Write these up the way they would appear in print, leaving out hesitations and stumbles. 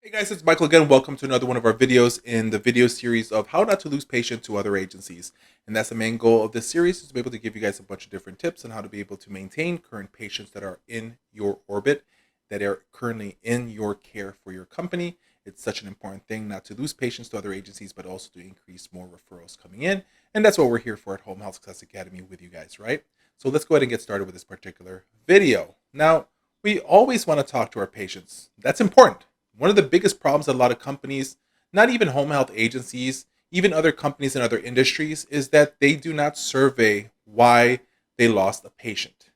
Hey guys, it's Michael again. Welcome to another one of our videos in the video series of how not to lose patients to other agencies. And that's the main goal of this series, is to be able to give you guys a bunch of different tips on how to be able to maintain current patients that are in your orbit, that are currently in your care for your company. It's such an important thing not to lose patients to other agencies, but also to increase more referrals coming in. And that's what we're here for at Home Health Success Academy with you guys, right? So let's go ahead and get started with this particular video. Now, we always want to talk to our patients. That's important. One of the biggest problems that a lot of companies, not even home health agencies, even other companies in other industries, is that they do not survey why they lost a patient,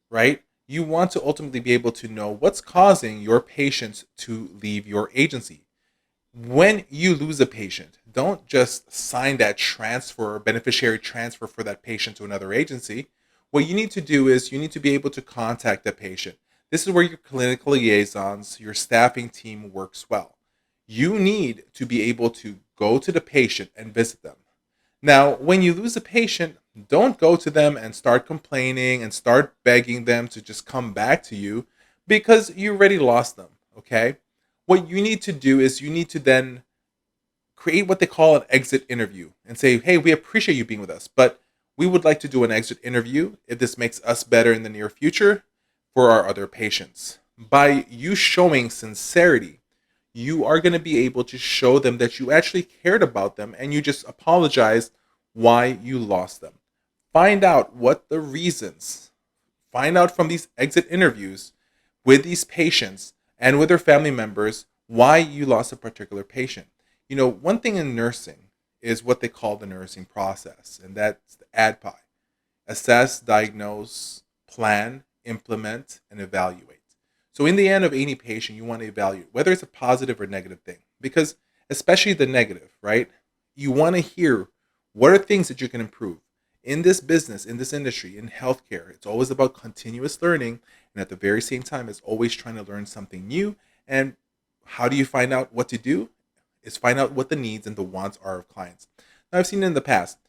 right? You want to ultimately be able to know what's causing your patients to leave your agency. When you lose a patient, don't just sign that transfer, beneficiary transfer for that patient to another agency. What you need to do is you need to be able to contact the patient. This is where your clinical liaisons, your staffing team works well. You need to be able to go to the patient and visit them. Now, when you lose a patient, don't go to them and start complaining and start begging them to just come back to you because you already lost them, okay? What you need to do is you need to then create what they call an exit interview and say, hey, we appreciate you being with us, but we would like to do an exit interview if this makes us better in the near future for our other patients. By you showing sincerity, you are going to be able to show them that you actually cared about them and you just apologized why you lost them. Find out what the reasons, find out from these exit interviews with these patients and with their family members why you lost a particular patient. You know, one thing in nursing is what they call the nursing process, and that's the ADPI: assess, diagnose, plan, implement, and evaluate. So, in the end of any patient, you want to evaluate whether it's a positive or negative thing, because especially the negative, right? You want to hear what are things that you can improve in this business, in this industry, in healthcare. It's always about continuous learning, and at the very same time, it's always trying to learn something new. And how do you find out what to do? Is find out what the needs and the wants are of clients. Now, I've seen in the past,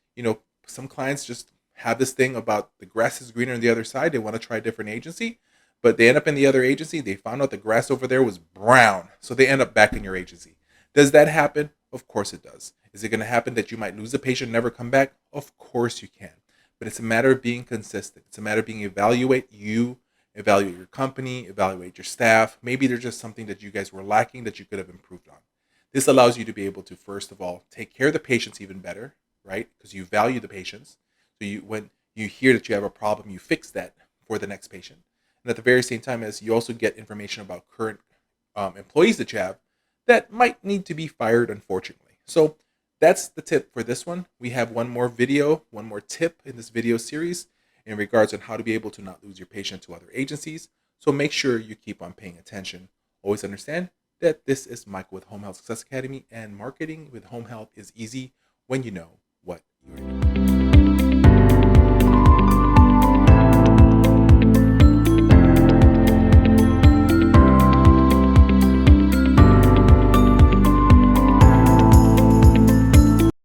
some clients just have this thing about the grass is greener on the other side. They want to try a different agency, but they end up in the other agency. They found out the grass over there was brown, so they end up back in your agency. Does that happen? Of course it does. Is it going to happen that you might lose a patient and never come back? Of course you can. But it's a matter of being consistent. It's a matter of being evaluate your company, evaluate your staff. Maybe there's just something that you guys were lacking that you could have improved on. This allows you to be able to, first of all, take care of the patients even better, right? Because you value the patients. So when you hear that you have a problem, you fix that for the next patient. And at the very same time as you also get information about current employees that you have that might need to be fired, unfortunately. So that's the tip for this one. We have one more video, one more tip in this video series in regards on how to be able to not lose your patient to other agencies. So make sure you keep on paying attention. Always understand that this is Michael with Home Health Success Academy, and marketing with home health is easy when you know what you're doing.